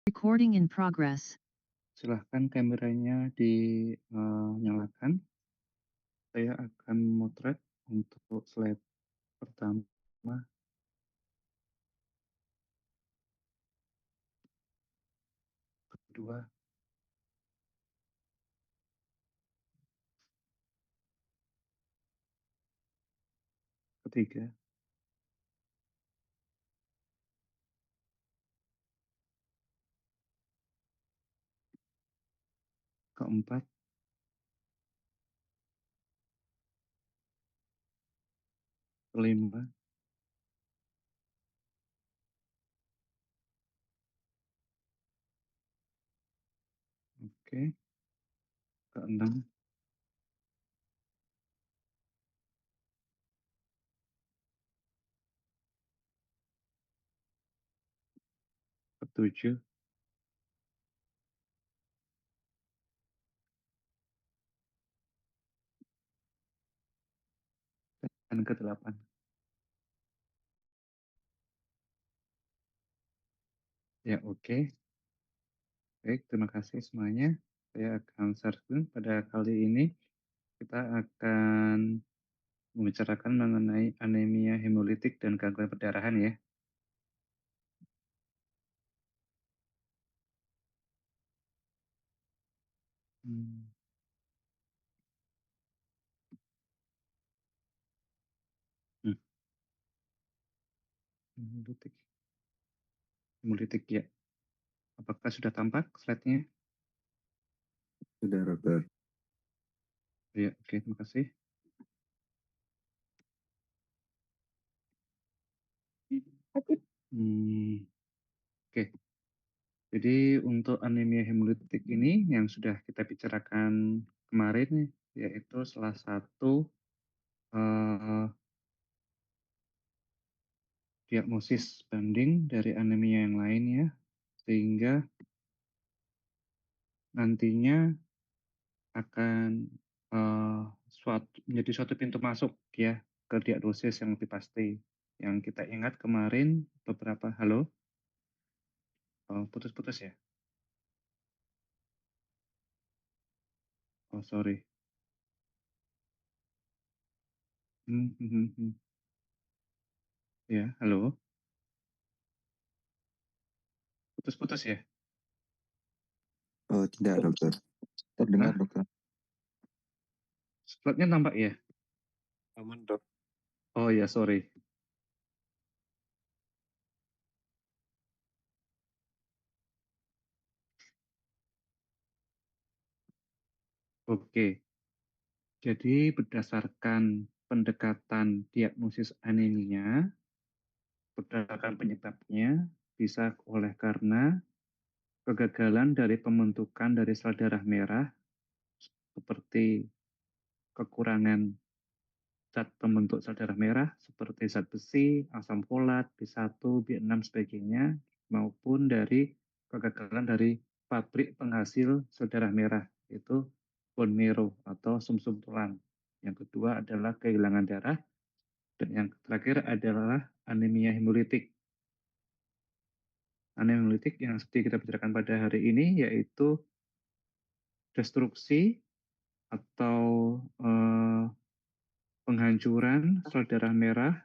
Recording in progress. Silahkan kameranya dinyalakan. Saya akan motret untuk slide pertama, kedua, ketiga, keempat, kelima, oke, keenam, ketujuh, dan kedelapan. Ya, oke. Baik, terima kasih semuanya. Saya akan share pada kali ini. Kita akan membicarakan mengenai anemia hemolitik dan gangguan perdarahan ya. Hmm, hmm, hemolitik ya. Apakah sudah tampak slide-nya? Sudah, Dokter. Ya, oke, terima kasih. Oke. Jadi untuk anemia hemolitik ini yang sudah kita bicarakan kemarin, yaitu salah satu diagnosis banding dari anemia yang lainnya, sehingga nantinya akan menjadi suatu pintu masuk ya ke diagnosis yang lebih pasti. Yang kita ingat kemarin beberapa, halo, putus-putus ya? Oh sorry. Hmm, hmm, hmm, hmm. Ya, halo, putus-putus ya? Oh, tidak, Dokter. Terdengar, Hah? Dokter. Slide-nya nampak ya? Aman, Dok. Oh ya, sorry. Oke, jadi berdasarkan pendekatan diagnosis anemia, berdasarkan penyebabnya bisa oleh karena kegagalan dari pembentukan dari sel darah merah seperti kekurangan zat pembentuk sel darah merah seperti zat besi, asam folat, B1, B6 sebagainya, maupun dari kegagalan dari pabrik penghasil sel darah merah, yaitu bone marrow atau sumsum tulang. Yang kedua adalah kehilangan darah, dan yang terakhir adalah anemia hemolitik. Anemia hemolitik yang seperti kita bicarakan pada hari ini yaitu destruksi atau penghancuran sel darah merah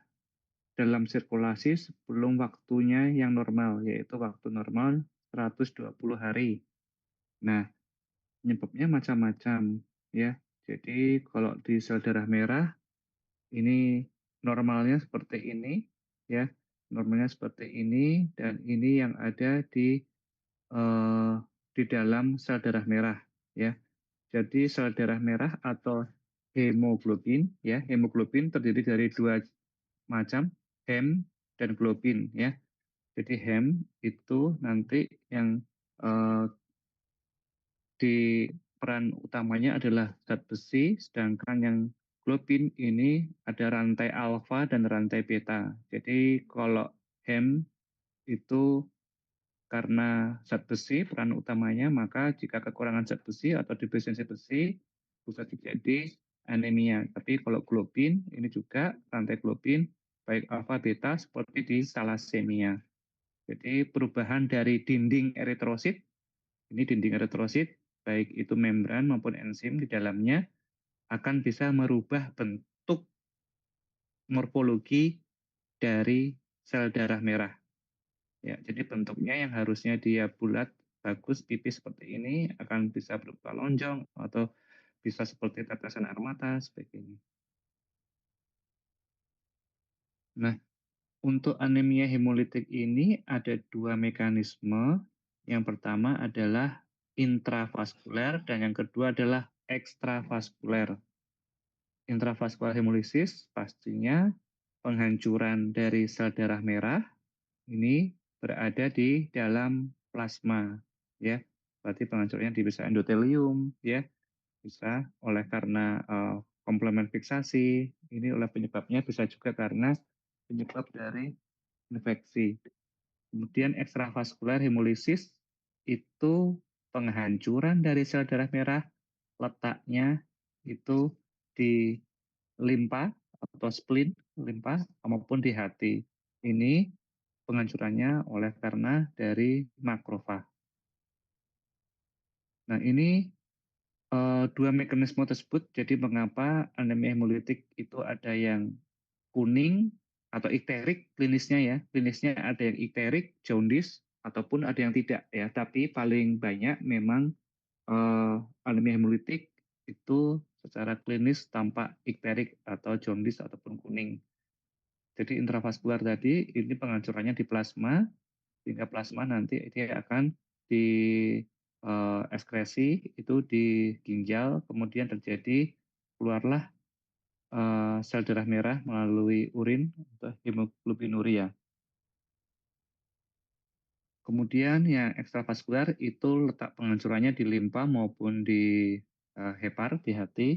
dalam sirkulasi sebelum waktunya yang normal, yaitu waktu normal 120 hari. Nah, penyebabnya macam-macam ya. Jadi kalau di sel darah merah ini normalnya seperti ini ya. Normalnya seperti ini dan ini yang ada eh, di dalam sel darah merah ya. Jadi sel darah merah atau hemoglobin ya, hemoglobin terdiri dari dua macam, hem dan globin ya. Jadi hem itu nanti yang eh, di peran utamanya adalah zat besi, sedangkan yang globin ini ada rantai alfa dan rantai beta. Jadi kalau hem itu karena zat besi peran utamanya, maka jika kekurangan zat besi atau defisiensi besi bisa terjadi anemia. Tapi kalau globin ini juga rantai globin baik alfa beta seperti di thalassemia. Jadi perubahan dari dinding eritrosit, ini dinding eritrosit, baik itu membran maupun enzim di dalamnya, akan bisa merubah bentuk morfologi dari sel darah merah. Ya, jadi bentuknya yang harusnya dia bulat, bagus, tipis seperti ini, akan bisa berupa lonjong atau bisa seperti tetesan air mata, seperti ini. Nah, untuk anemia hemolitik ini ada dua mekanisme. Yang pertama adalah intravaskuler dan yang kedua adalah ekstravaskuler. Intravaskuler hemolisis pastinya penghancuran dari sel darah merah ini berada di dalam plasma, ya. Berarti penghancurannya bisa endotelium, ya, bisa oleh karena komplement fiksasi. Ini oleh penyebabnya bisa juga karena penyebab dari infeksi. Kemudian ekstravaskuler hemolisis itu penghancuran dari sel darah merah, letaknya itu di limpa atau spleen limpa maupun di hati. Ini penghancurannya oleh karena dari makrofag. Nah, ini dua mekanisme tersebut jadi mengapa anemia hemolitik itu ada yang kuning atau ikterik klinisnya ya. Klinisnya ada yang ikterik, jaundice ataupun ada yang tidak ya. Tapi paling banyak memang anemia hemolitik itu secara klinis tampak ikterik atau jaundice ataupun kuning. Jadi intravaskular tadi ini penghancurannya di plasma, sehingga plasma nanti dia akan di ekskresi itu di ginjal, kemudian terjadi keluarlah sel darah merah melalui urin atau hemoglobinuria. Kemudian yang ekstravaskular itu letak penghancurannya di limpa maupun di hepar, di hati,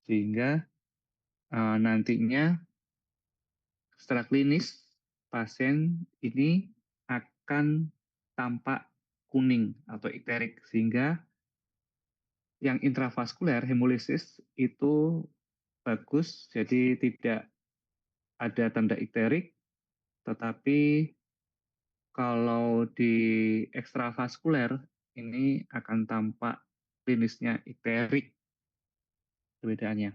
sehingga nantinya secara klinis pasien ini akan tampak kuning atau ikterik, sehingga yang intravaskuler hemolisis itu bagus, jadi tidak ada tanda ikterik, tetapi kalau di ekstravaskuler ini akan tampak klinisnya ikterik perbedaannya.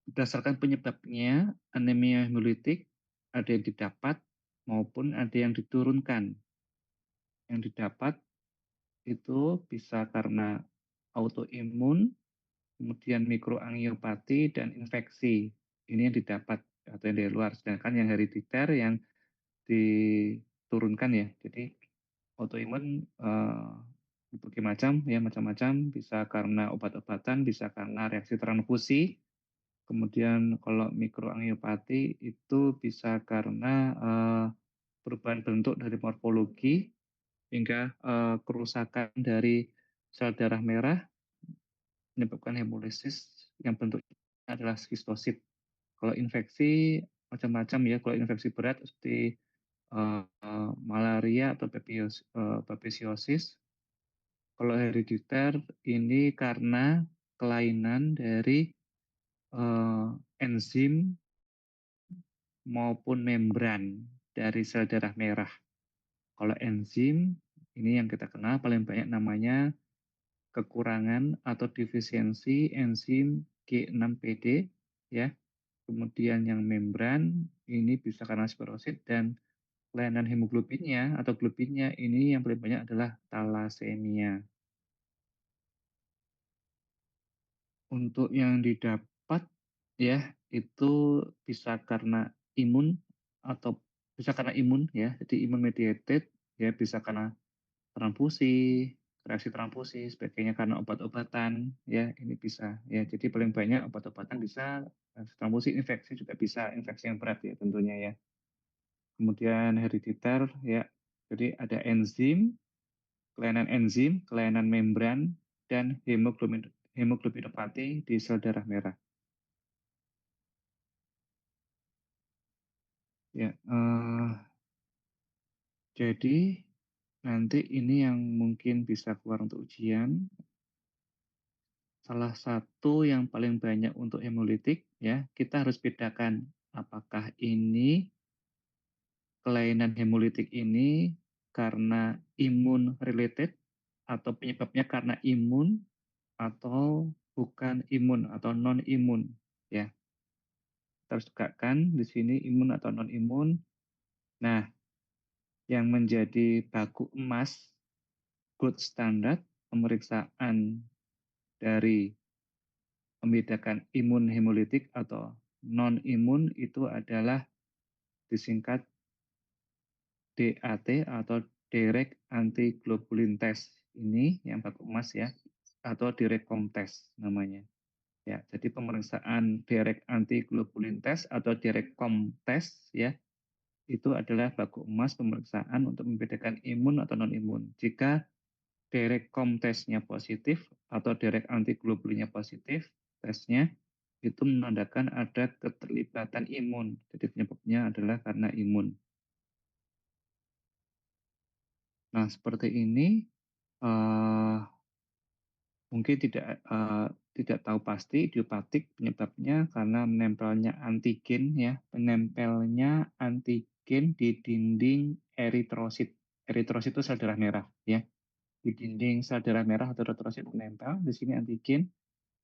Berdasarkan penyebabnya, anemia hemolitik ada yang didapat maupun ada yang diturunkan. Yang didapat itu bisa karena autoimun, kemudian mikroangiopati dan infeksi. Ini yang didapat atau yang dari luar. Sedangkan yang herediter yang diturunkan ya. Jadi autoimun berbagai macam ya, macam-macam, bisa karena obat-obatan, bisa karena reaksi transfusi. Kemudian kalau mikroangiopati itu bisa karena perubahan bentuk dari morfologi hingga kerusakan dari sel darah merah menyebabkan hemolisis yang bentuknya adalah skistosit. Kalau infeksi macam-macam ya, kalau infeksi berat seperti malaria atau babesiosis. Kalau herediter ini karena kelainan dari enzim maupun membran dari sel darah merah. Kalau enzim ini yang kita kenal paling banyak namanya kekurangan atau defisiensi enzim G6PD ya. Kemudian yang membran ini bisa karena spirosit dan kelainan hemoglobinnya atau globinnya ini yang paling banyak adalah talasemia. Untuk yang didapat ya itu bisa karena imun atau bisa karena imun ya, jadi imun mediated ya, bisa karena transfusi, reaksi transfusi, sebagainya karena obat-obatan ya, ini bisa ya. Jadi paling banyak obat-obatan bisa, transfusi, infeksi juga bisa, infeksi yang berat ya tentunya ya. Kemudian herediter ya, jadi ada enzim, kelainan membran, dan hemoglobinopati di sel darah merah. Ya, jadi nanti ini yang mungkin bisa keluar untuk ujian. Salah satu yang paling banyak untuk hemolitik ya, kita harus bedakan apakah ini kelainan hemolitik ini karena imun related atau penyebabnya karena imun atau bukan imun atau non imun ya. Kita harus tegakkan di sini imun atau non imun. Nah, yang menjadi baku emas gold standard pemeriksaan dari membedakan imun hemolitik atau non imun itu adalah disingkat DAT atau direct antiglobulin test. Ini yang baku emas ya, atau direct com test namanya. Ya, jadi pemeriksaan direct antiglobulin test atau direct com test ya, itu adalah baku emas pemeriksaan untuk membedakan imun atau non imun. Jika direct com testnya positif atau direct antiglobulinnya positif, tesnya itu menandakan ada keterlibatan imun. Jadi penyebabnya adalah karena imun. Nah, seperti ini mungkin tidak tahu pasti idiopatik penyebabnya karena menempelnya antigen ya, menempelnya antigen di dinding eritrosit. Eritrosit itu sel darah merah ya. Di dinding sel darah merah atau eritrosit menempel di sini antigen.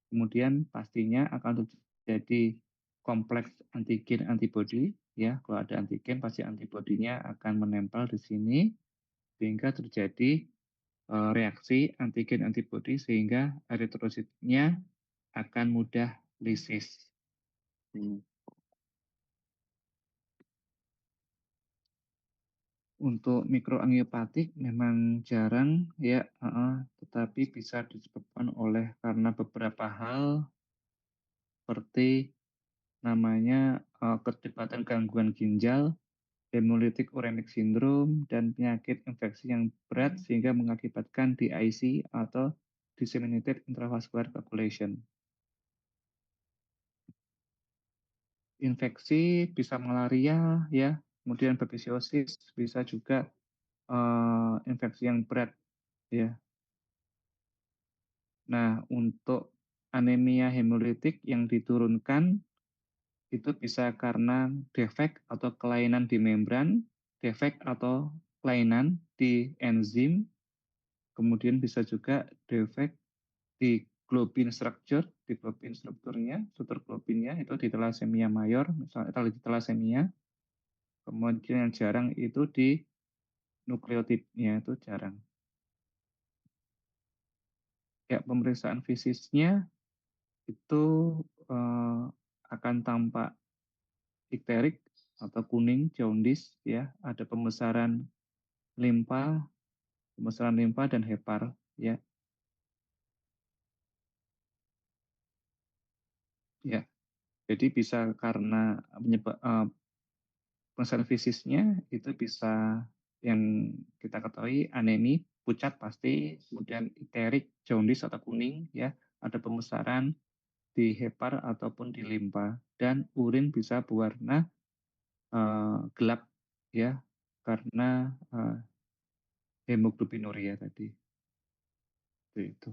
Kemudian pastinya akan terjadi kompleks antigen antibody ya. Kalau ada antigen pasti antibodinya akan menempel di sini sehingga terjadi reaksi antigen antibody sehingga eritrositnya akan mudah lisis. Untuk mikroangiopatik memang jarang ya, tetapi bisa disebabkan oleh karena beberapa hal seperti namanya keterlibatan gangguan ginjal, hemolytic uremic syndrome, dan penyakit infeksi yang berat sehingga mengakibatkan DIC atau disseminated intravascular coagulation. Infeksi bisa malaria ya, kemudian babesiosis bisa juga infeksi yang berat ya. Nah, untuk anemia hemolitik yang diturunkan itu bisa karena defek atau kelainan di membran, defek atau kelainan di enzim, kemudian bisa juga defek di globin structure, di globin strukturnya, struktur globinnya itu di thalassemia mayor, misalnya di thalassemia. Kemudian yang jarang itu di nukleotidnya itu jarang. Ya, pemeriksaan fisiknya itu akan tampak ikterik atau kuning, jaundice ya, ada pembesaran limpa dan hepar ya. Ya, jadi bisa karena pemeriksaan fisiknya itu bisa yang kita ketahui anemi, pucat pasti, kemudian ikterik, jaundice atau kuning ya, ada pembesaran di hepar ataupun di limpa dan urin bisa berwarna gelap ya karena hemoglobinuria tadi itu.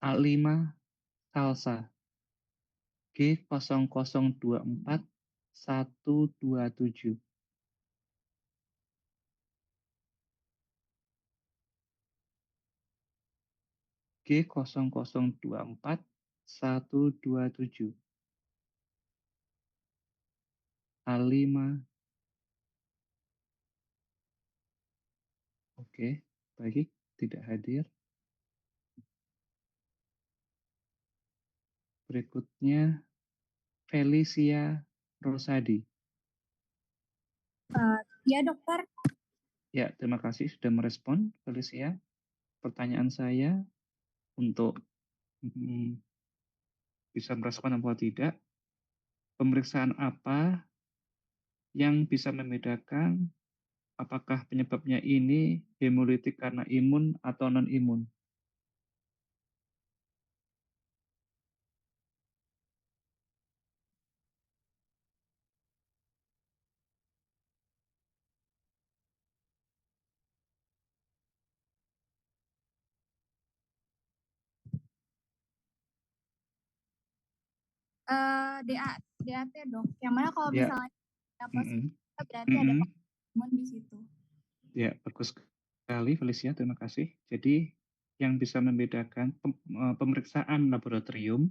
A5 salsa G0024 127 G0024 127 A5. Oke, baik, tidak hadir. Berikutnya Felicia Rosadi. Ya dokter. Ya, terima kasih sudah merespon Felicia. Pertanyaan saya untuk bisa merespon atau tidak, pemeriksaan apa yang bisa membedakan apakah penyebabnya ini hemolitik karena imun atau non-imun? DAT dok. Yang mana kalau Ya. misalnya positif berarti ada Mm-mm. imun di situ. Ya, bagus sekali Felicia, terima kasih. Jadi yang bisa membedakan pemeriksaan laboratorium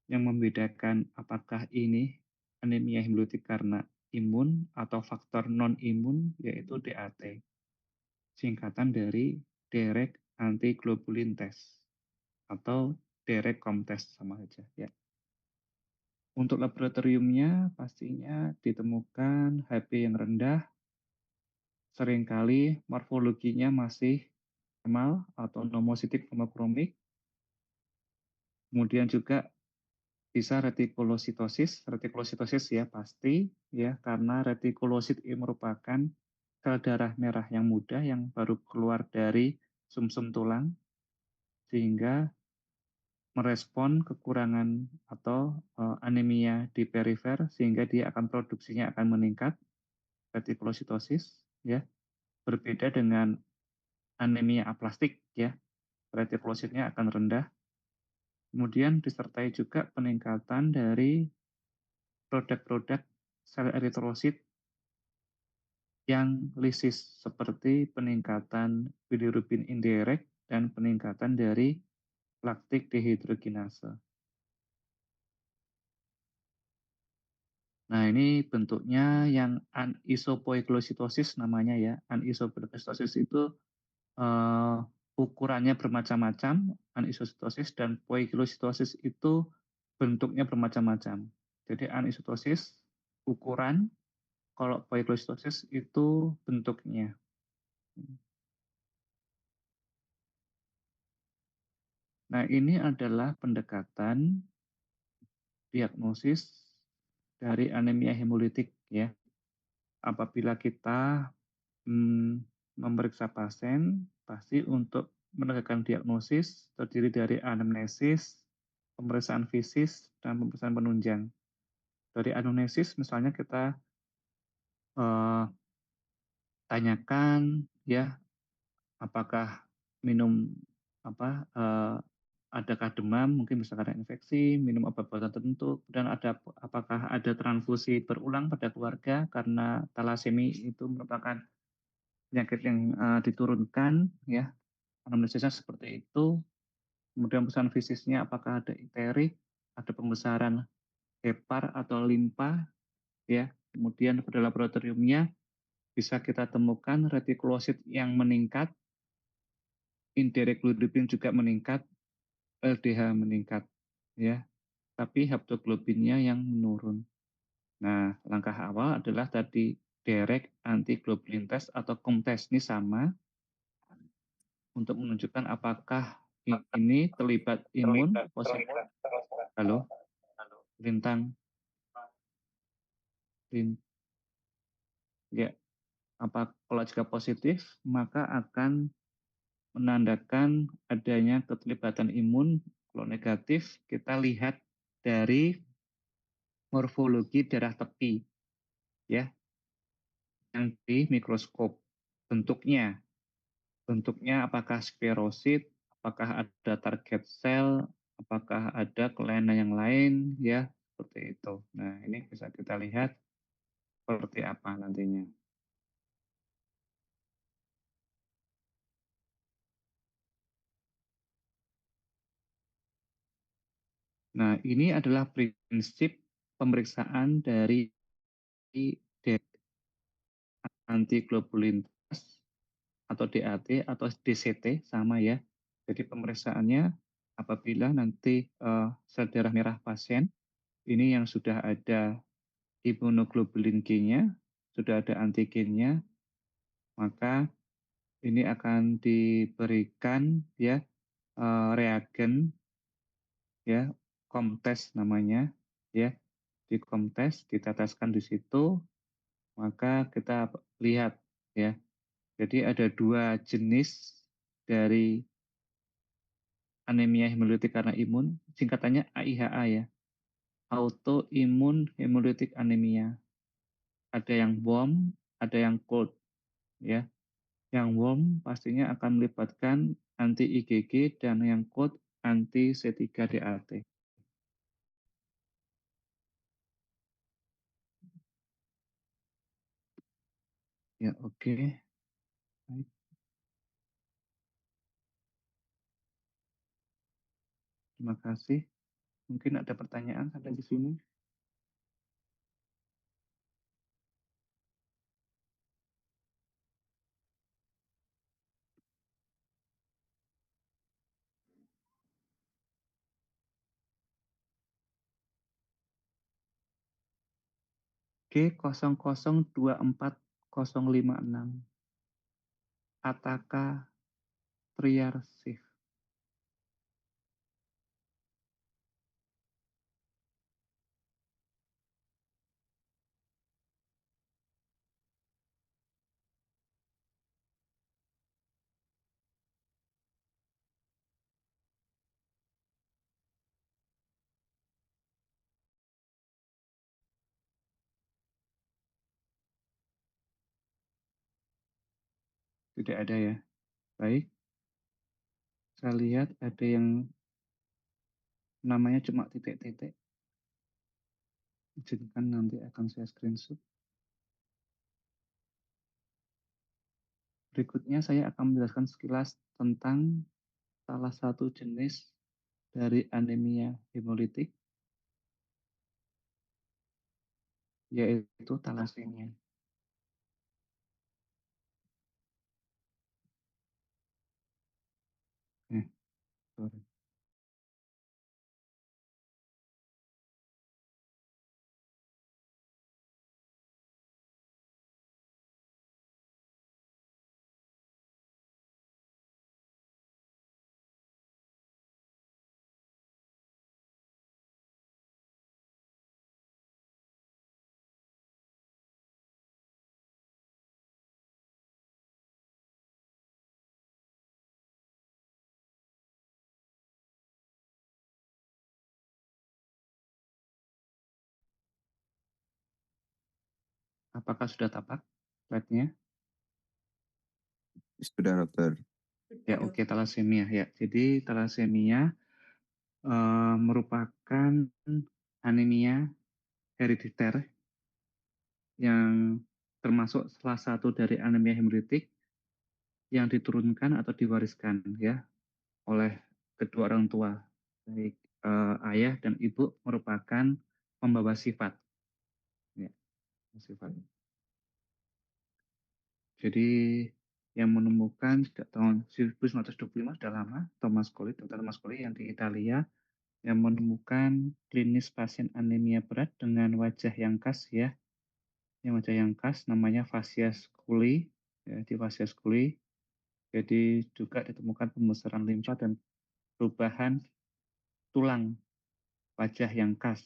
yang membedakan apakah ini anemia hemolitik karena imun atau faktor non-imun yaitu DAT, singkatan dari direct antiglobulin test atau direct com test sama saja ya. Untuk laboratoriumnya pastinya ditemukan HB yang rendah, seringkali morfologinya masih normal atau nomositik homokromik. Kemudian juga bisa retikulositosis ya pasti ya karena retikulosit ini merupakan sel darah merah yang muda yang baru keluar dari sumsum tulang sehingga merespon kekurangan atau anemia di perifer sehingga dia akan produksinya akan meningkat retikulositosis ya berbeda dengan anemia aplastik ya retikulositnya akan rendah. Kemudian disertai juga peningkatan dari produk-produk sel eritrosit yang lisis seperti peningkatan bilirubin indirect dan peningkatan dari laktik dehidrogenase. Nah, ini bentuknya yang anisopoikilosis namanya ya. Anisopoikilosis itu ukurannya bermacam-macam, anisositosis dan poikilositosis itu bentuknya bermacam-macam. Jadi anisitosis ukuran, kalau poikilositosis itu bentuknya. Nah, ini adalah pendekatan diagnosis dari anemia hemolitik ya. Apabila kita memeriksa pasien, pasti untuk menegakkan diagnosis terdiri dari anamnesis, pemeriksaan fisik, dan pemeriksaan penunjang. Dari anamnesis misalnya kita tanyakan ya apakah minum adakah demam, mungkin bisa karena infeksi, minum obat-obatan tertentu, dan apakah ada transfusi berulang pada keluarga karena talasemi itu merupakan penyakit yang diturunkan, ya, anamnesisnya seperti itu. Kemudian pesan fisiknya apakah ada iterik, ada pembesaran hepar atau limpa, ya. Kemudian pada laboratoriumnya bisa kita temukan retikulosit yang meningkat, indirect bilirubin juga meningkat, LDH meningkat, ya. Tapi haptoglobinnya yang menurun. Nah, langkah awal adalah tadi direct antiglobulin test atau COM test ini sama untuk menunjukkan apakah ini terlibat imun positif. Halo, lintang, ya. Kalau jika positif, maka akan menandakan adanya keterlibatan imun. Kalau negatif, kita lihat dari morfologi darah tepi, ya, yang di mikroskop. Bentuknya apakah sklerosit, apakah ada target sel, apakah ada kelainan yang lain, ya, seperti itu. Nah, ini bisa kita lihat seperti apa nantinya. Nah, ini adalah prinsip pemeriksaan dari antiglobulin atau DAT atau DCT sama ya. Jadi pemeriksaannya apabila nanti sel darah merah pasien ini yang sudah ada imunoglobulin G-nya, sudah ada antigennya, maka ini akan diberikan ya reagen ya COMTES namanya ya. Di COMTES diteteskan di situ, maka kita lihat ya. Jadi ada dua jenis dari anemia hemolitik karena imun, singkatannya AIHA ya, autoimmune hemolytic anemia. Ada yang warm, ada yang cold ya. Yang warm pastinya akan melibatkan anti IgG dan yang cold anti C3-DAT. Ya, oke. Baik. Terima kasih. Mungkin ada pertanyaan sampai di sini? G00240056 Ataka Triarsif. Tidak ada ya. Baik, saya lihat ada yang namanya cuma titik-titik. Izinkan nanti akan saya screenshot. Berikutnya saya akan menjelaskan sekilas tentang salah satu jenis dari anemia hemolitik, yaitu thalassemia. Sorry. Apakah sudah tapak slide-nya? Sudah, dokter. Ya, oke, thalassemia ya. Jadi thalassemia merupakan anemia herediter yang termasuk salah satu dari anemia hemolitik yang diturunkan atau diwariskan ya oleh kedua orang tua, baik ayah dan ibu merupakan pembawa sifat. Ya, sifat. Jadi yang menemukan sejak tahun 1925 sudah lama, Dr. Thomas Colli yang di Italia yang menemukan klinis pasien anemia berat dengan wajah yang khas ya, yang wajah yang khas namanya Facies Colli, ya, di Facies Colli. Jadi juga ditemukan pembesaran limfa dan perubahan tulang wajah yang khas.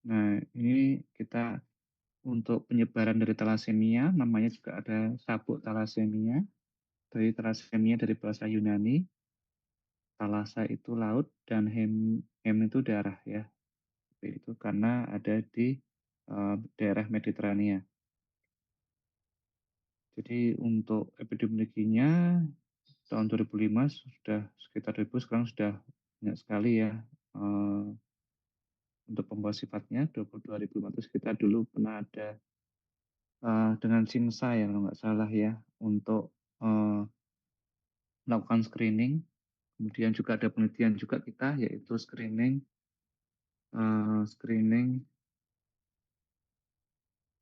Nah, ini kita untuk penyebaran dari thalassemia, namanya juga ada sabuk thalassemia. Dari thalassemia dari bahasa Yunani, thalassa itu laut dan hem itu darah ya. Itu karena ada di daerah Mediterania. Jadi untuk epidemiologinya tahun 2005 sudah sekitar 2000, sekarang sudah banyak sekali ya untuk pembawa sifatnya 22.500. Kita dulu pernah ada dengan SIMSA ya kalau nggak salah ya untuk melakukan screening. Kemudian juga ada penelitian juga kita yaitu screening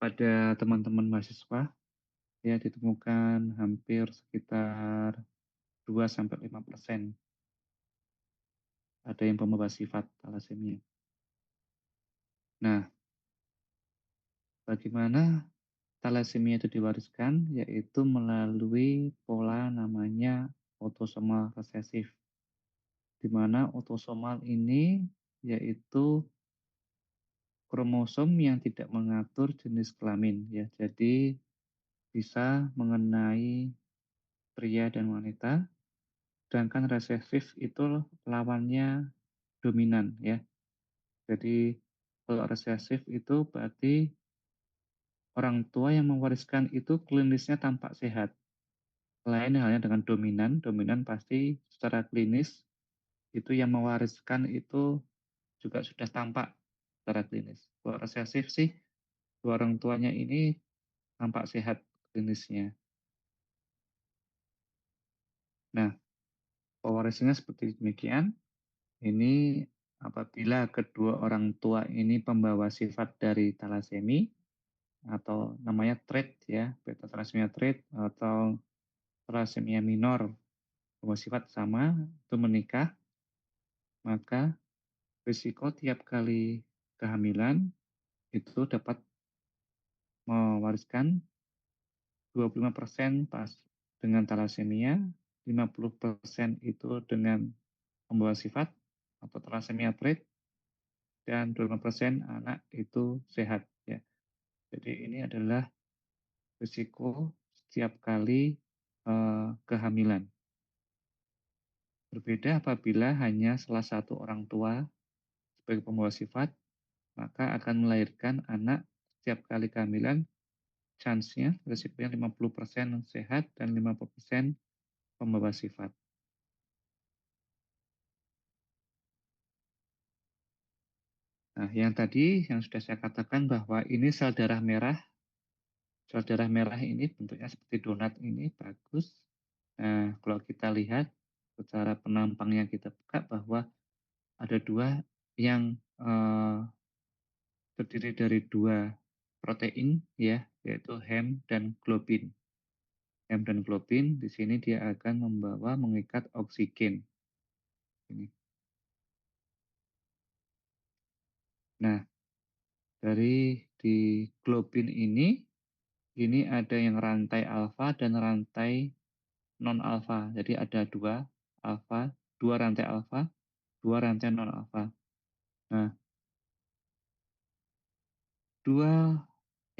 pada teman-teman mahasiswa ya ditemukan hampir sekitar 2-5% ada yang pembawa sifat thalassemia. Nah, bagaimana thalassemia itu diwariskan? Yaitu melalui pola namanya autosomal resesif. Di mana autosomal ini yaitu kromosom yang tidak mengatur jenis kelamin ya. Jadi bisa mengenai pria dan wanita, sedangkan resesif itu lawannya dominan ya. Jadi kalau resesif itu berarti orang tua yang mewariskan itu klinisnya tampak sehat. Lain halnya dengan dominan, dominan pasti secara klinis itu yang mewariskan itu juga sudah tampak secara klinis. Kalau resesif sih, dua orang tuanya ini tampak sehat klinisnya. Nah, pewarisnya seperti demikian. Ini apabila kedua orang tua ini pembawa sifat dari talasemi atau namanya trait ya, beta thalassemia trait atau thalassemia minor, pembawa sifat sama, itu menikah, maka risiko tiap kali kehamilan itu dapat mewariskan 25% pas dengan thalassemia, 50% itu dengan pembawa sifat atau thalassemia trait, dan 25% anak itu sehat ya. Jadi ini adalah risiko setiap kali kehamilan. Berbeda apabila hanya salah satu orang tua sebagai pembawa sifat, maka akan melahirkan anak setiap kali kehamilan, chance-nya, risikonya 50% sehat dan 50% pembawa sifat. Nah, yang tadi yang sudah saya katakan bahwa ini sel darah merah. Sel darah merah ini bentuknya seperti donat ini, bagus. Nah, kalau kita lihat secara penampangnya kita buka bahwa ada dua yang terdiri dari dua protein ya, yaitu hem dan globin. Hem dan globin di sini dia akan membawa mengikat oksigen. Ini. Nah, dari di globin ini ada yang rantai alfa dan rantai non alfa. Jadi ada dua alfa, dua rantai alfa, dua rantai non alfa. Nah, dua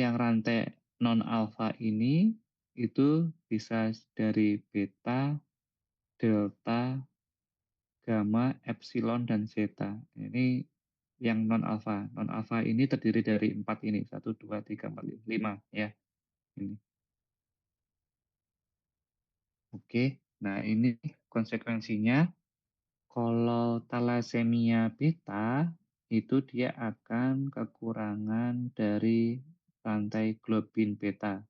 yang rantai non alfa ini itu bisa dari beta, delta, gamma, epsilon, dan zeta. Ini yang non alfa. Non alfa ini terdiri dari 4 ini, 1, 2, 3, 4, 5 ya. Ini. Oke, nah ini konsekuensinya. Kalau thalassemia beta itu dia akan kekurangan dari rantai globin beta.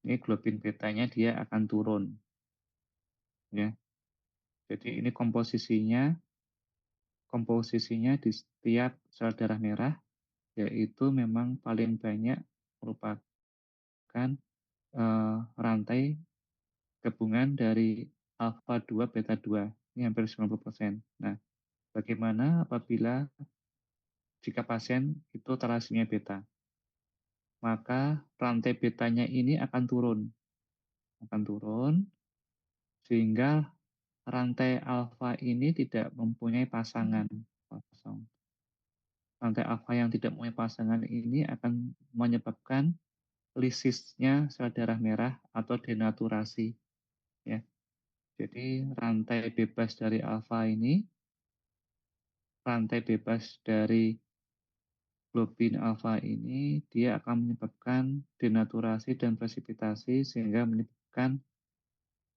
Ini globin betanya dia akan turun. Ya. Jadi ini komposisinya di setiap sel darah merah yaitu memang paling banyak merupakan rantai gabungan dari alfa 2 beta 2. Ini hampir 90%. Nah, bagaimana apabila jika pasien itu thalassemia beta? Maka rantai betanya ini akan turun sehingga rantai alfa ini tidak mempunyai pasangan. Rantai alfa yang tidak mempunyai pasangan ini akan menyebabkan lisisnya sel darah merah atau denaturasi. Ya. Jadi rantai bebas dari alfa ini, rantai bebas dari globin alfa ini, dia akan menyebabkan denaturasi dan presipitasi sehingga menyebabkan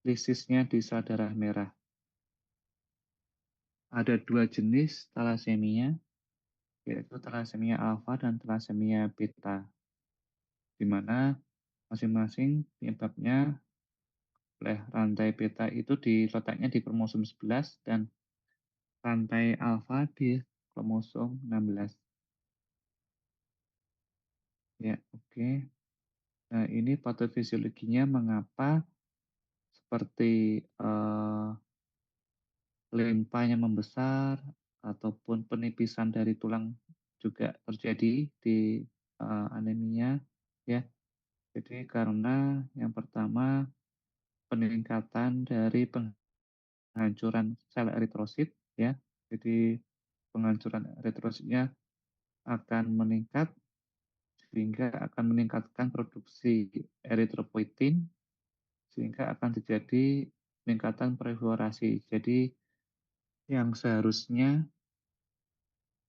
lisisnya di sel darah merah. Ada dua jenis thalassemia, yaitu thalassemia alfa dan thalassemia beta, di mana masing-masing penyebabnya oleh rantai beta itu letaknya di kromosom 11 dan rantai alfa di kromosom 16. Ya, oke. Nah, ini patofisiologinya mengapa seperti limpanya membesar ataupun penipisan dari tulang juga terjadi di anemia ya. Jadi karena yang pertama peningkatan dari penghancuran sel eritrosit ya. Jadi penghancuran eritrositnya akan meningkat sehingga akan meningkatkan produksi eritropoietin sehingga akan terjadi peningkatan proliferasi. Jadi yang seharusnya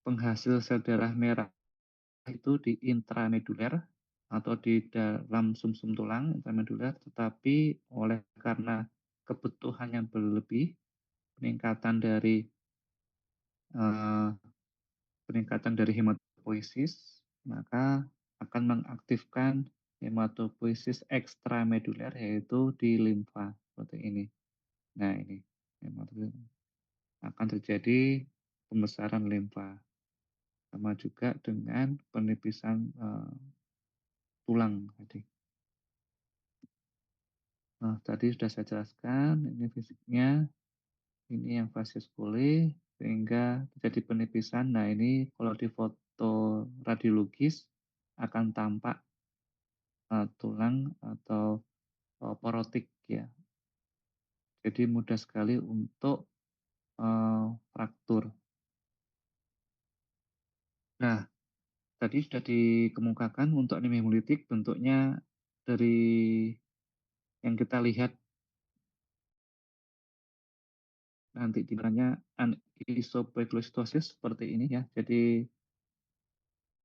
penghasil sel darah merah itu di intrameduler atau di dalam sumsum tulang intrameduler, tetapi karena kebutuhan yang berlebih, peningkatan dari uh, hematopoiesis, maka akan mengaktifkan hematopoiesis ekstrameduler, yaitu di limfa seperti ini. Nah, ini akan terjadi pembesaran limfa, sama juga dengan penipisan tulang tadi. Nah, tadi sudah saya jelaskan, ini fisiknya, ini yang facies coli, sehingga terjadi penipisan. Nah, ini kalau di foto radiologis akan tampak tulang atau porotik ya. Jadi mudah sekali untuk fraktur. Nah, tadi sudah dikemukakan untuk anemia hemolitik bentuknya dari yang kita lihat nanti di belakangnya isopeglostosis seperti ini ya. Jadi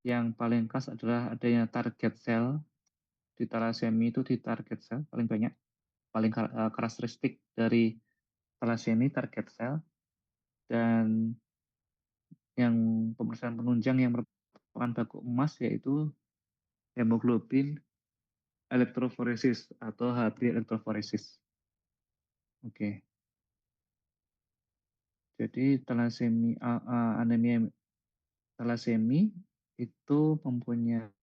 yang paling khas adalah adanya target cell di talasemi, itu di target cell paling banyak, paling karakteristik dari talasemi target cell. Dan yang pemeriksaan penunjang yang merupakan baku emas yaitu hemoglobin elektroforesis atau HB elektroforesis. Oke. Jadi anemia talasemi itu mempunyai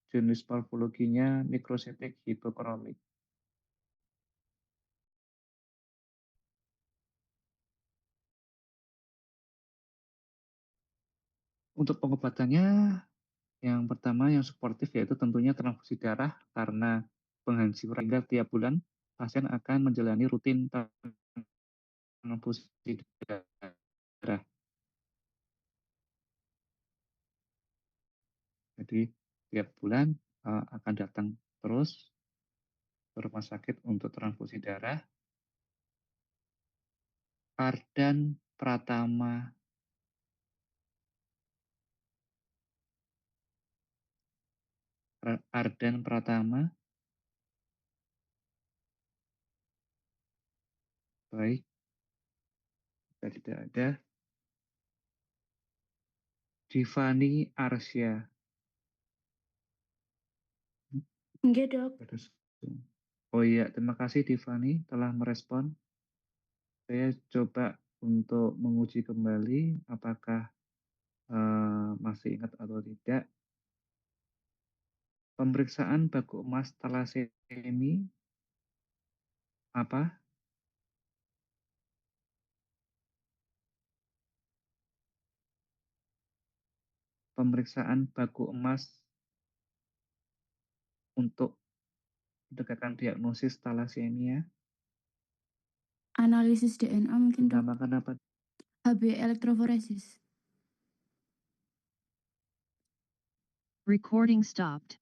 jenis morfologinya mikrosetik hipokromik. Untuk pengobatannya, yang pertama yang suportif yaitu tentunya transfusi darah, karena penghancuran hingga tiap bulan pasien akan menjalani rutin transfusi darah. Jadi tiap bulan akan datang terus ke rumah sakit untuk transfusi darah. Ardan Pratama baik, tidak ada. Divani Arsya. Enggak, Dok. Oh iya, terima kasih Divani telah merespon. Saya coba untuk menguji kembali apakah masih ingat atau tidak. Pemeriksaan baku emas talasemi apa? Pemeriksaan baku emas untuk mendekatkan diagnosis talasemia. Analisis DNA mungkin, Dok. Dinamakan apa? HB elektroforesis. Recording stopped.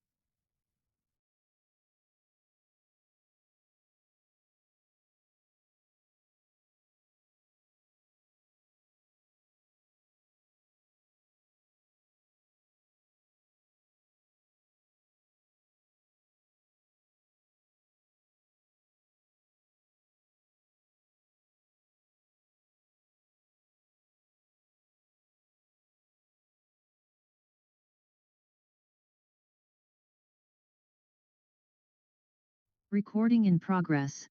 Recording in progress.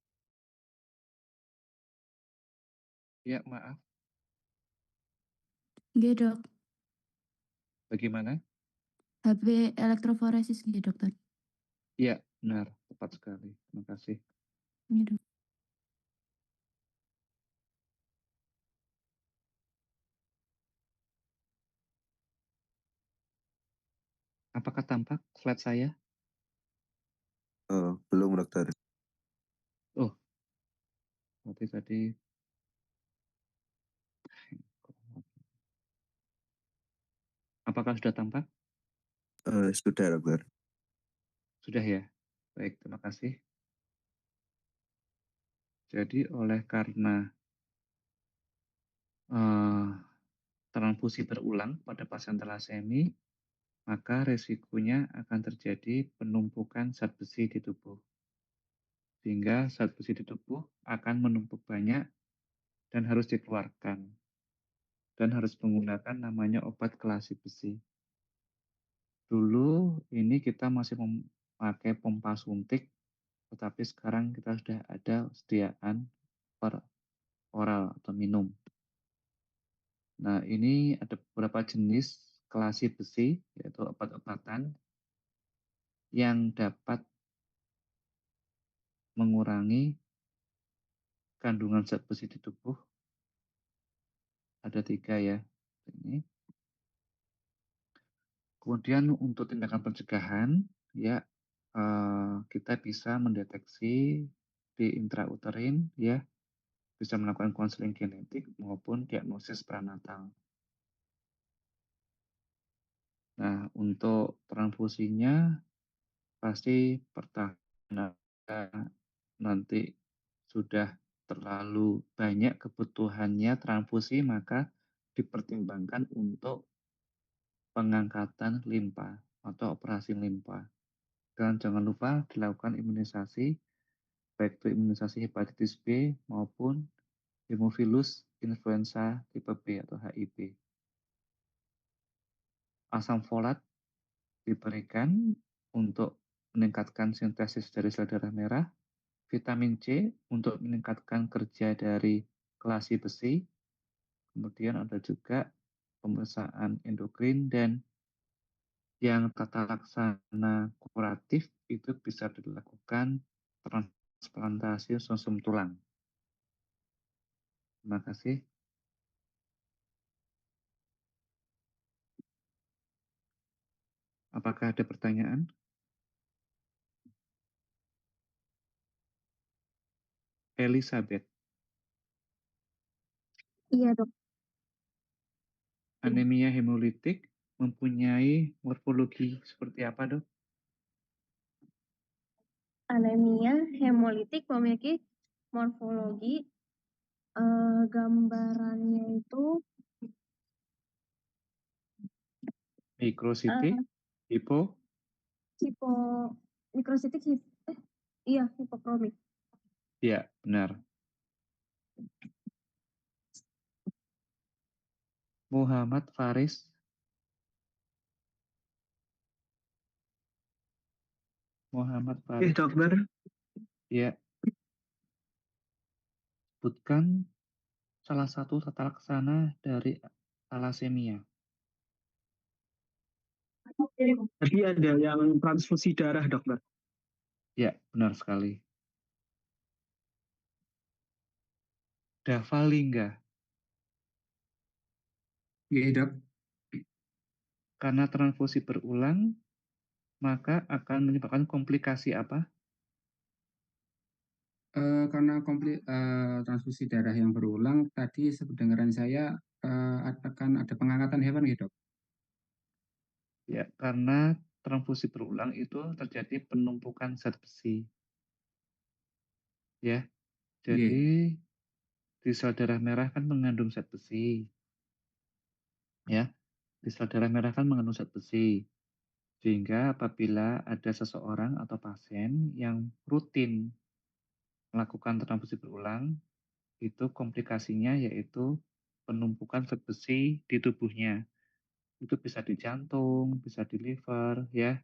Ya, maaf. Enggak, Dok. Bagaimana? HB elektroforesis enggak, Dokter? Iya, benar. Tepat sekali. Terima kasih. Iya, Dok. Apakah tampak slide saya? Belum, Dokter. Oh, berarti tadi. Apakah sudah tampak? Sudah, Dokter. Sudah ya? Baik, terima kasih. Jadi oleh karena transfusi berulang pada pasien talasemi, maka resikonya akan terjadi penumpukan zat besi di tubuh. Sehingga zat besi di tubuh akan menumpuk banyak dan harus dikeluarkan. Dan harus menggunakan namanya obat kelasi besi. Dulu ini kita masih memakai pompa suntik, tetapi sekarang kita sudah ada sediaan per oral atau minum. Nah, ini ada beberapa jenis kelasi besi, yaitu obat-obatan yang dapat mengurangi kandungan zat besi di tubuh. Ada 3 ya. Ini. Kemudian untuk tindakan pencegahan, ya kita bisa mendeteksi di intrauterin, ya bisa melakukan konseling genetik maupun diagnosis prenatal. Nah, untuk transfusinya pasti pertama nanti sudah terlalu banyak kebutuhannya transfusi, maka dipertimbangkan untuk pengangkatan limpa atau operasi limpa. Dan jangan lupa dilakukan imunisasi, baik itu imunisasi hepatitis B maupun hemofilus influenza tipe B atau HIB. Asam folat diberikan untuk meningkatkan sintesis dari sel darah merah, vitamin C untuk meningkatkan kerja dari kelasi besi, kemudian ada juga pemeriksaan endokrin, dan yang tata laksana kuratif itu bisa dilakukan transplantasi sumsum tulang. Terima kasih. Apakah ada pertanyaan? Elizabeth, Iya, Dok. anemia hemolitik mempunyai morfologi seperti apa, Dok? Anemia hemolitik memiliki morfologi gambarannya itu Mikrositik, hipo, hipo mikrositik iya hipokromik. ya benar. Muhammad Faris, Dokter. ya, sebutkan salah satu tata laksana dari thalassemia. Tadi ada yang transfusi darah, Dokter. Ya, benar sekali. Davalingga, Iya, Dok. karena transfusi berulang, maka akan menyebabkan komplikasi apa? Karena transfusi darah yang berulang, tadi sependengaran saya akan ada pengangkatan hewan gitu, Dok. Ya, karena transfusi berulang itu terjadi penumpukan zat besi. Ya, Iya. jadi di sel darah merah kan mengandung zat besi. Ya, di sel darah merah kan mengandung zat besi. Sehingga apabila ada seseorang atau pasien yang rutin melakukan transfusi berulang, itu komplikasinya yaitu penumpukan zat besi di tubuhnya. Itu bisa di jantung, bisa di liver, ya,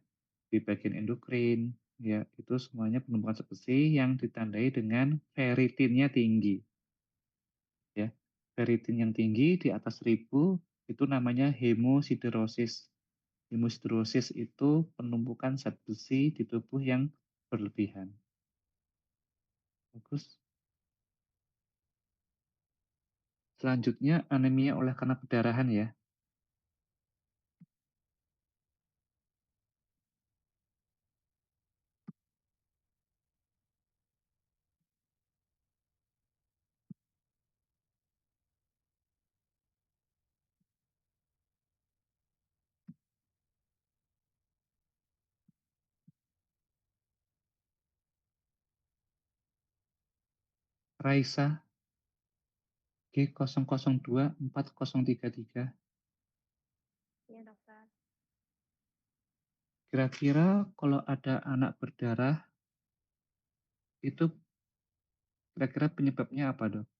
di bagian endokrin, ya, itu semuanya penumpukan zat besi yang ditandai dengan ferritinnya tinggi. Ya, ferritin yang tinggi di atas 1000 itu namanya hemosiderosis. Hemosiderosis itu penumpukan zat besi di tubuh yang berlebihan. Bagus. Selanjutnya anemia oleh karena perdarahan, ya. Raisa G002433. Iya, Dokter. Kira-kira kalau ada anak berdarah, itu kira-kira penyebabnya apa, Dok?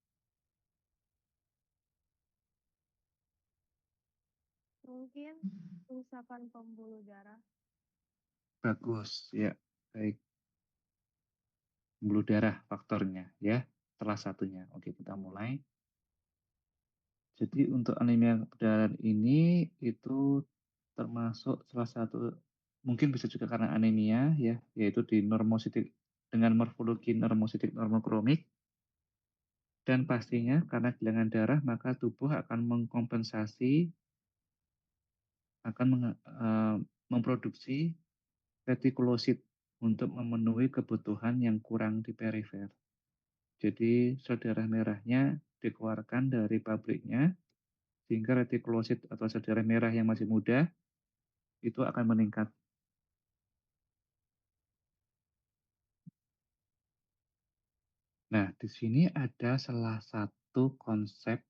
Mungkin Kerusakan pembuluh darah. Bagus, ya. Baik. Pembuluh darah faktornya, ya. Salah satunya. Oke, kita mulai. Jadi untuk anemia perdarahan ini itu termasuk salah satu, mungkin bisa juga karena anemia, ya, yaitu di normositik dengan morfologi normositik normokromik. Dan pastinya karena kehilangan darah maka tubuh akan mengkompensasi, akan memproduksi retikulosit untuk memenuhi kebutuhan yang kurang di perifer. Jadi sel darah merahnya dikeluarkan dari pabriknya sehingga retikulosit atau sel darah merah yang masih muda itu akan meningkat. Nah, di sini ada salah satu konsep,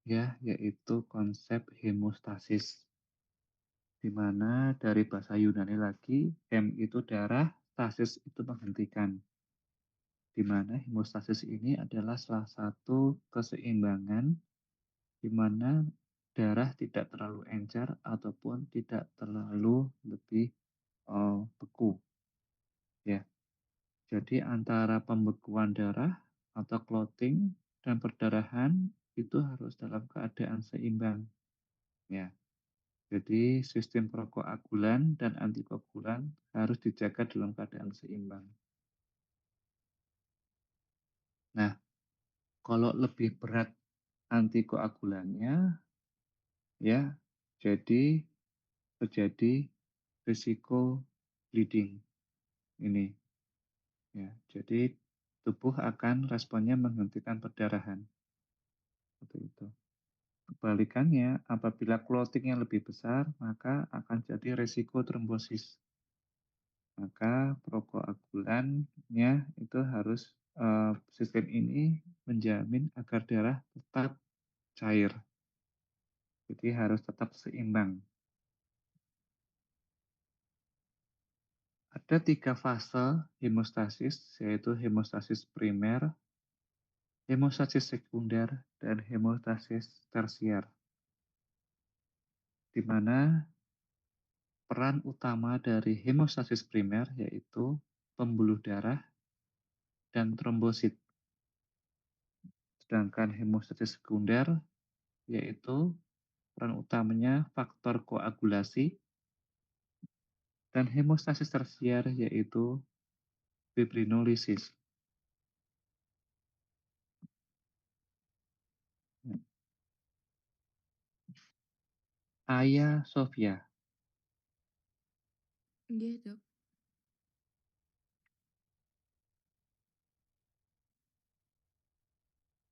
ya, yaitu konsep hemostasis. Di mana dari bahasa Yunani lagi, hem itu darah, stasis itu menghentikan. Di mana hemostasis ini adalah salah satu keseimbangan di mana darah tidak terlalu encer ataupun tidak terlalu lebih beku. Ya. Jadi antara pembekuan darah atau clotting dan perdarahan itu harus dalam keadaan seimbang. Ya. Jadi sistem prokoagulan dan antikoagulan harus dijaga dalam keadaan seimbang. Nah, kalau lebih berat antikoagulannya, ya, jadi terjadi risiko bleeding. Ini, ya. Jadi tubuh akan responnya menghentikan perdarahan. Seperti itu. Kebalikannya, apabila clotting yang lebih besar, maka akan jadi risiko trombosis. Maka prokoagulannya itu harus sistem ini menjamin agar darah tetap cair. Jadi harus tetap seimbang. Ada 3 fase hemostasis, yaitu hemostasis primer, hemostasis sekunder, dan hemostasis tersier. Di mana peran utama dari hemostasis primer yaitu pembuluh darah dan trombosit. Sedangkan hemostasis sekunder yaitu peran utamanya faktor koagulasi, dan hemostasis tersier yaitu fibrinolisis. Aya Sofia. Iya, Dok.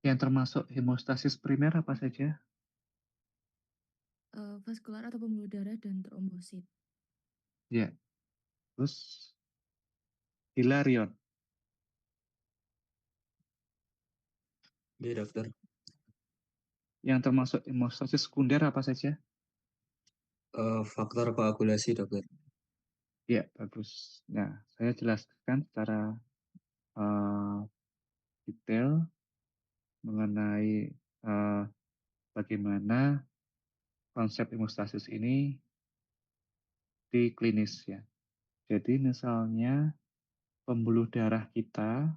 Yang termasuk hemostasis primer apa saja? Vaskular atau pembuluh darah dan trombosit. Ya. Terus Hilarion. Iya, dokter. Yang termasuk hemostasis sekunder apa saja? Faktor koagulasi, dokter. Ya, bagus. Nah, saya jelaskan secara detail mengenai bagaimana konsep hemostasis ini di klinis, ya. Jadi misalnya pembuluh darah kita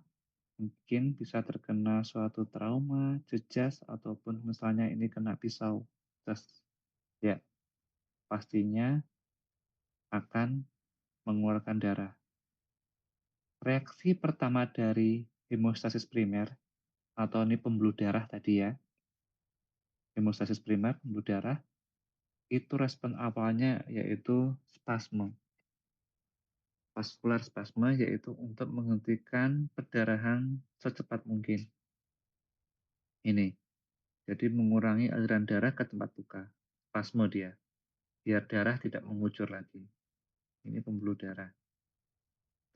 mungkin bisa terkena suatu trauma, jejas, ataupun misalnya ini kena pisau. Terus, ya, pastinya akan mengeluarkan darah. Reaksi pertama dari hemostasis primer, atau ini pembuluh darah tadi ya, hemostasis primer, pembuluh darah, itu respon awalnya yaitu spasme. Vaskular spasme yaitu untuk menghentikan perdarahan secepat mungkin. Ini, jadi mengurangi aliran darah ke tempat luka. Spasme dia, biar darah tidak mengucur lagi. Ini pembuluh darah.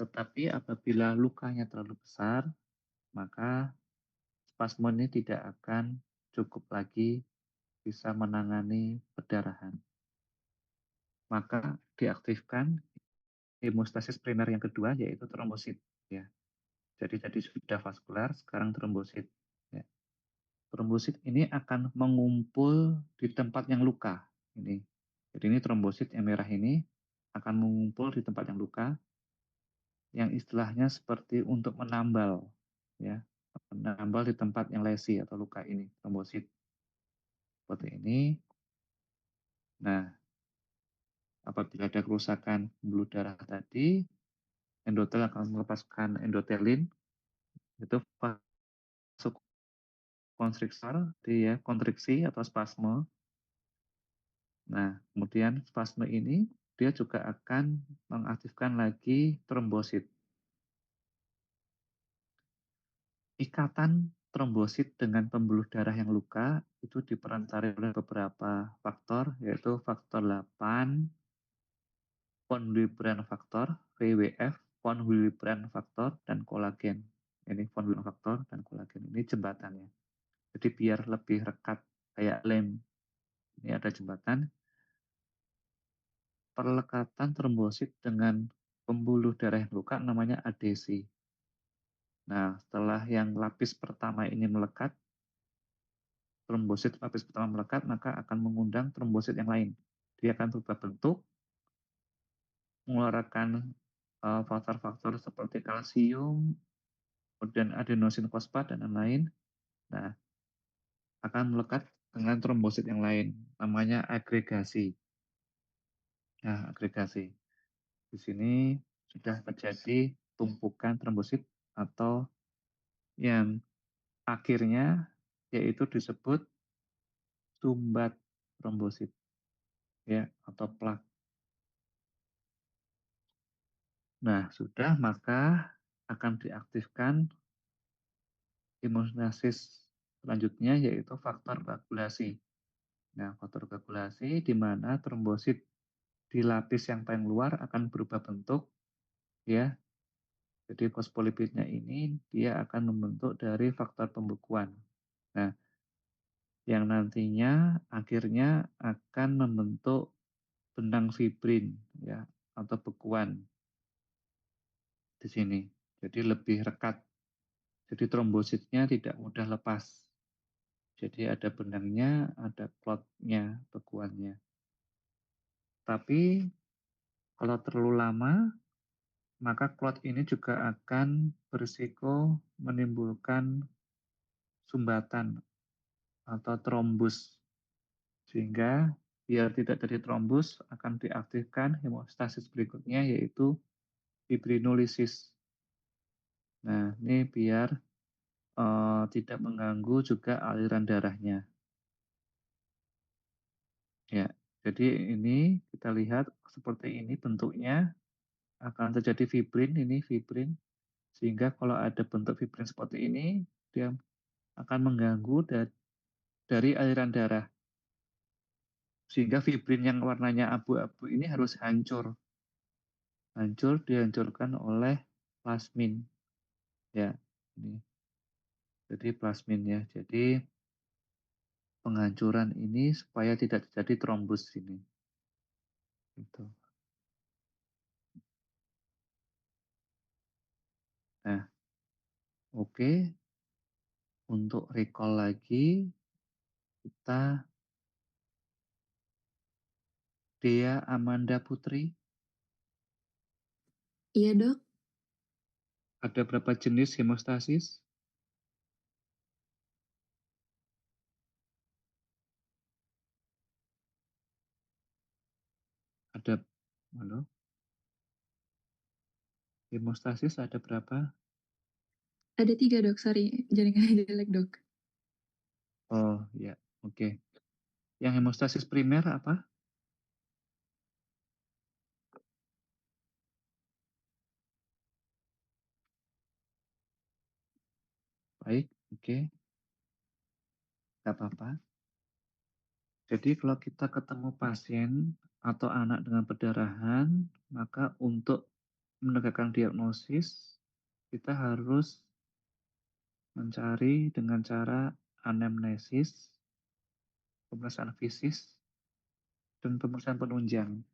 Tetapi apabila lukanya terlalu besar, maka spasme ini tidak akan cukup lagi bisa menangani perdarahan. Maka diaktifkan hemostasis primer yang kedua yaitu trombosit. Ya. Jadi tadi sudah vaskular, sekarang trombosit. Ya. Trombosit ini akan mengumpul di tempat yang luka. Ini. Jadi ini trombosit yang merah ini akan mengumpul di tempat yang luka, yang istilahnya seperti untuk menambal, ya, menambal di tempat yang lesi atau luka ini, trombosit. Seperti ini. Nah, apabila ada kerusakan pembuluh darah tadi, endotel akan melepaskan endotelin, itu vasokonstriktor, dia kontriksi atau spasme. Nah, kemudian spasme ini dia juga akan mengaktifkan lagi trombosit. Ikatan trombosit dengan pembuluh darah yang luka itu diperantarai oleh beberapa faktor, yaitu faktor 8, von Willebrand faktor, VWF, von Willebrand faktor, dan kolagen. Ini von Willebrand faktor dan kolagen. Ini jembatannya. Jadi biar lebih rekat kayak lem. Ini ada jembatan. Perlekatan trombosit dengan pembuluh darah yang luka namanya adesi. Nah, setelah yang lapis pertama ini melekat, trombosit lapis pertama melekat, maka akan mengundang trombosit yang lain. Dia akan berubah bentuk, mengeluarkan faktor-faktor seperti kalsium, kemudian adenosin fosfat, dan lain-lain. Nah, akan melekat dengan trombosit yang lain, namanya agregasi. Nah, agregasi. Di sini sudah terjadi tumpukan trombosit atau yang akhirnya yaitu disebut sumbat trombosit, ya, atau plak. Nah, sudah, maka akan diaktifkan hemostasi selanjutnya, yaitu faktor koagulasi. Nah, faktor koagulasi di mana trombosit di lapis yang paling luar akan berubah bentuk, ya. Jadi fosfolipidnya ini dia akan membentuk dari faktor pembekuan. Nah, yang nantinya akhirnya akan membentuk benang fibrin, ya, atau bekuan di sini. Jadi lebih rekat. Jadi trombositnya tidak mudah lepas. Jadi ada benangnya, ada klotnya, bekuannya. Tapi kalau terlalu lama, maka klot ini juga akan berisiko menimbulkan sumbatan atau trombus. Sehingga biar tidak terjadi trombus, akan diaktifkan hemostasis berikutnya, yaitu fibrinolisis. Nah, ini biar tidak mengganggu juga aliran darahnya. Ya, jadi ini kita lihat seperti ini bentuknya, akan terjadi fibrin, ini fibrin, sehingga kalau ada bentuk fibrin seperti ini, dia akan mengganggu dari aliran darah. Sehingga fibrin yang warnanya abu-abu ini harus hancur. Hancur dihancurkan oleh plasmin. Ya, ini. Jadi plasmin ya. Jadi penghancuran ini supaya tidak terjadi trombus ini. Gitu. Nah, oke. Untuk recall lagi, kita Dea Amanda Putri, Iya, Dok. ada berapa jenis hemostasis? Ada, halo? Hemostasis ada berapa? Ada 3, Dok. Sorry, jaringannya jelek, Dok. Oh, ya, oke. Yang hemostasis primer apa? Baik, oke. Tidak apa-apa. Jadi kalau kita ketemu pasien atau anak dengan perdarahan, maka untuk menegakkan diagnosis, kita harus mencari dengan cara anamnesis, pemeriksaan fisik, dan pemeriksaan penunjang.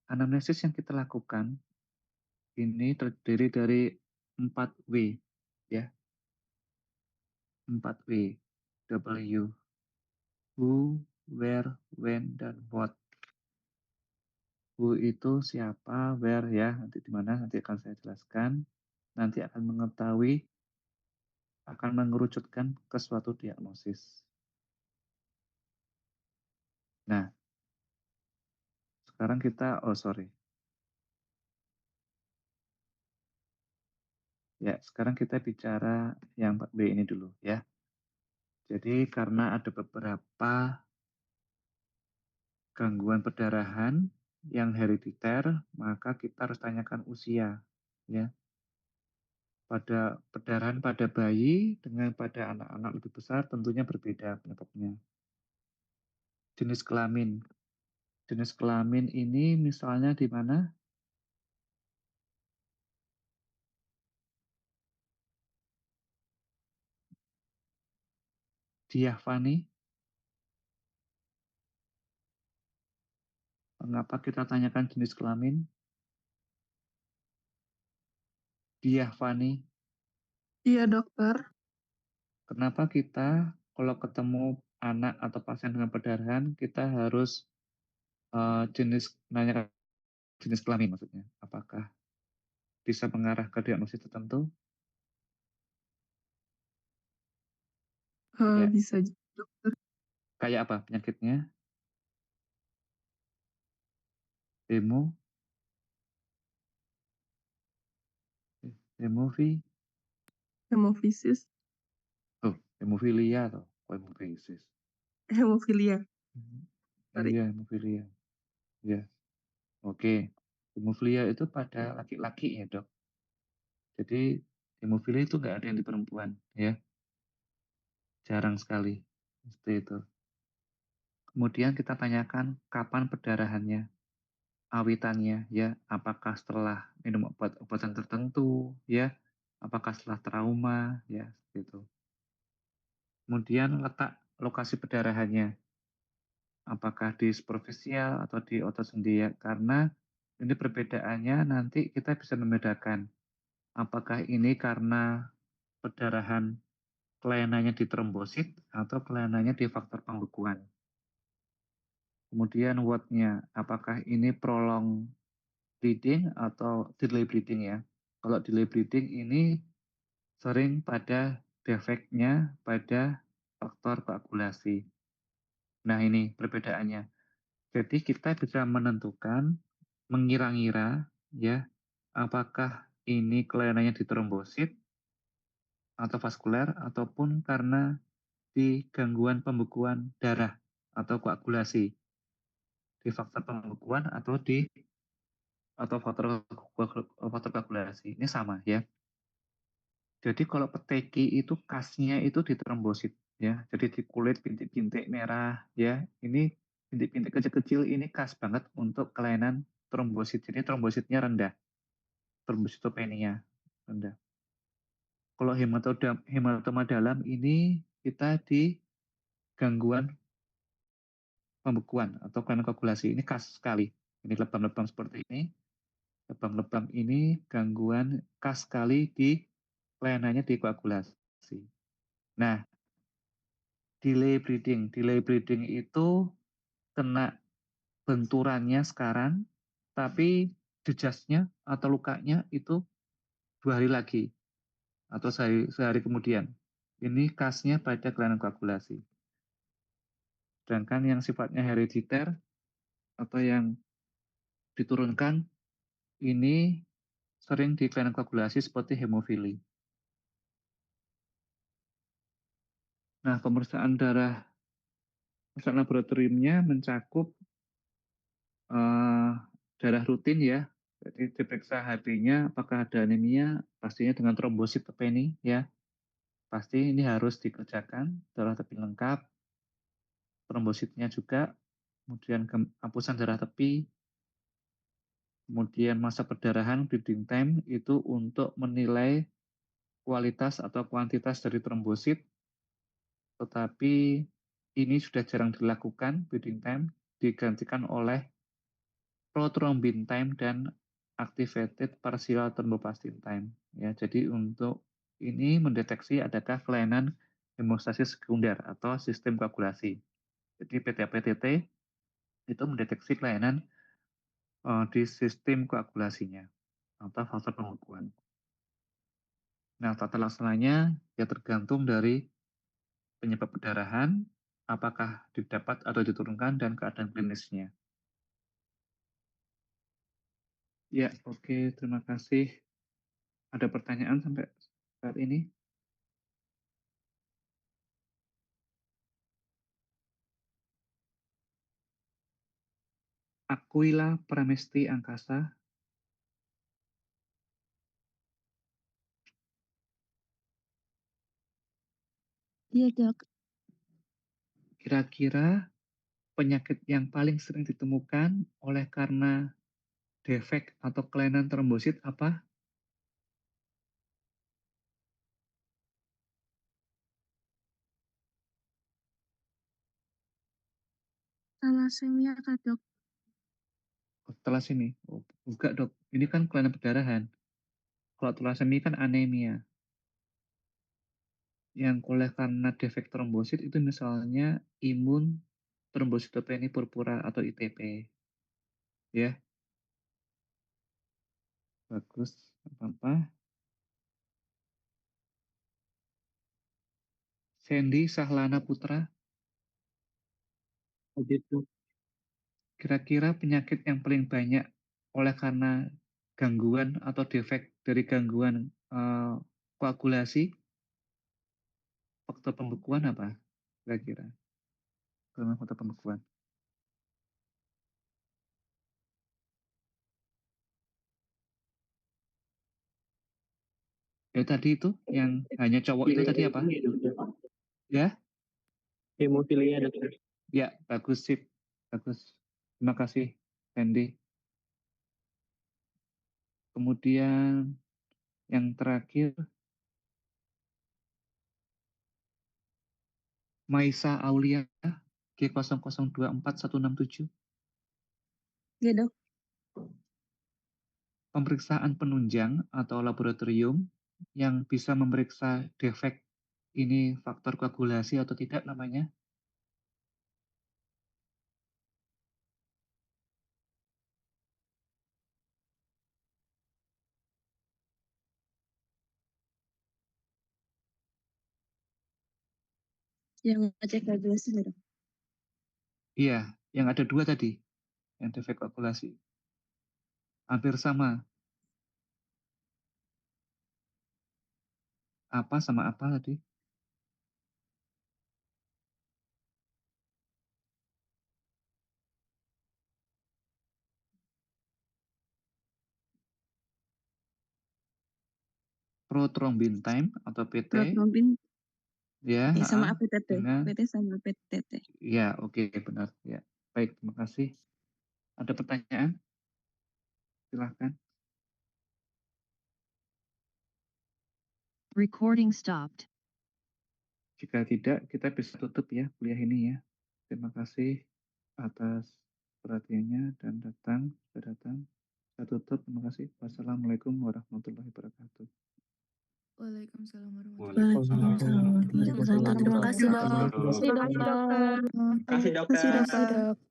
Anamnesis yang kita lakukan ini terdiri dari 4W, ya. 4W. W. Who, where, when, dan what. Who itu siapa, where ya, nanti di mana nanti akan saya jelaskan. Nanti akan mengetahui, akan mengerucutkan ke suatu diagnosis. Nah, sekarang kita, Ya, sekarang kita bicara yang B ini dulu ya. Jadi karena ada beberapa gangguan perdarahan yang herediter, maka kita harus tanyakan usia ya. Pada perdarahan pada bayi dengan pada anak-anak lebih besar tentunya berbeda penyebabnya. Jenis kelamin. Jenis kelamin ini misalnya di mana? Diafani. Mengapa kita tanyakan jenis kelamin? Diafani. Iya, dokter. Kenapa kita kalau ketemu anak atau pasien dengan perdarahan, kita harus nanya jenis kelamin maksudnya? Apakah bisa mengarah ke diagnosis tertentu? Ya. Bisa, dokter. Kayak apa penyakitnya? Hemofisis. Hemofilia atau hemofisis? Hemofilia. Sorry. Iya, hemofilia. Ya, oke. Hemofilia itu pada laki-laki ya, Dok. Jadi hemofilia itu nggak ada yang di perempuan, ya. Jarang sekali. Seperti itu. Kemudian kita tanyakan kapan perdarahannya, awitannya, ya. Apakah setelah minum obat-obatan tertentu, ya. Apakah setelah trauma, ya, seperti itu. Kemudian letak lokasi perdarahannya. Apakah di superficial atau di otot sendi, ya. Karena ini perbedaannya nanti kita bisa membedakan apakah ini karena perdarahan kelainannya di trombosit atau kelainannya di faktor pembekuan. Kemudian what-nya, apakah ini prolong bleeding atau delay bleeding ya. Kalau delay bleeding ini sering pada defeknya pada faktor koagulasi. Nah ini perbedaannya. Jadi kita bisa menentukan, mengira-ngira ya, apakah ini kelainannya di trombosit atau vaskuler ataupun karena di gangguan pembekuan darah atau koagulasi, di faktor pembekuan atau faktor koagulasi. Ini sama ya. Jadi kalau peteki itu kasnya itu di trombosit ya. Jadi di kulit bintik-bintik merah ya. Ini bintik-bintik kecil-kecil ini khas banget untuk kelainan trombosit. Jadi trombositnya rendah. Trombositopenia rendah. Kalau hematoma dalam ini kita di gangguan pembekuan atau kelainan koagulasi. Ini khas sekali. Ini lebam-lebam seperti ini. Lebam-lebam ini gangguan khas sekali di kelainannya di koagulasi. Nah, delay bleeding. Delay bleeding itu kena benturannya sekarang, tapi jejasnya atau lukanya itu 2 hari lagi atau sehari kemudian. Ini khasnya pada kelainan koagulasi. Sedangkan yang sifatnya herediter atau yang diturunkan ini sering di kelainan koagulasi seperti hemofili. Nah, pemeriksaan laboratoriumnya mencakup darah rutin ya. Jadi diperiksa HB-nya apakah ada anemia, pastinya dengan trombositopeni ya. Pasti ini harus dikerjakan, darah tepi lengkap, trombositnya juga, kemudian hapusan darah tepi, kemudian masa perdarahan bleeding time itu untuk menilai kualitas atau kuantitas dari trombosit, tetapi ini sudah jarang dilakukan bleeding time, digantikan oleh prothrombin time dan activated partial thromboplastin time. Ya, jadi untuk ini mendeteksi adakah kelainan hemostasis sekunder atau sistem koagulasi. Jadi PTT itu mendeteksi kelainan di sistem koagulasinya atau faktor pembekuan. Nah, tata laksananya ya tergantung dari penyebab perdarahan, apakah didapat atau diturunkan, dan keadaan klinisnya. Ya, oke, terima kasih. Ada pertanyaan sampai saat ini? Aquila Pramesti Angkasa. Iya, Dok. Kira-kira penyakit yang paling sering ditemukan oleh karena defek atau kelainan trombosit apa? Thalassemia Kak Dok. Thalassemia. Oh, enggak, Dok. Ini kan kelainan perdarahan. Kalau thalassemia kan anemia. Yang oleh karena defek trombosit itu misalnya imun trombositopenia purpura atau ITP. Ya, bagus. Apa-apa. Sandy Sahlana Putra, Begitu. kira-kira penyakit yang paling banyak oleh karena gangguan atau defek dari gangguan koagulasi, faktor pembekuan apa? Kira-kira gangguan faktor pembekuan. Ya tadi itu yang hanya cowok itu tadi apa? Ya, Hemofilia Dokter. ya bagus sip, bagus. Terima kasih, Sandy. Kemudian yang terakhir, Maisa Aulia, G00246167. Iya, Dok. Pemeriksaan penunjang atau laboratorium yang bisa memeriksa defek ini faktor koagulasi atau tidak namanya? Yang ngecek koagulasi, Dok. Iya, yang ada dua tadi, yang defek koagulasi. Hampir sama. Apa sama apa tadi? Prothrombin time atau PT, Prothrombin ya, sama APTT. dengan, PT sama PTT. ya oke, benar. Ya, baik, terima kasih. Ada pertanyaan? Silahkan. Recording stopped. Jika tidak, kita bisa tutup ya kuliah ini ya. Terima kasih atas perhatiannya dan sudah datang. Saya tutup, terima kasih. Wassalamualaikum warahmatullahi wabarakatuh. Waalaikumsalam Waalaikumsalam warahmatullahi wabarakatuh. Terima kasih, Dok. Terima kasih, Dokter. Terima kasih, Dok.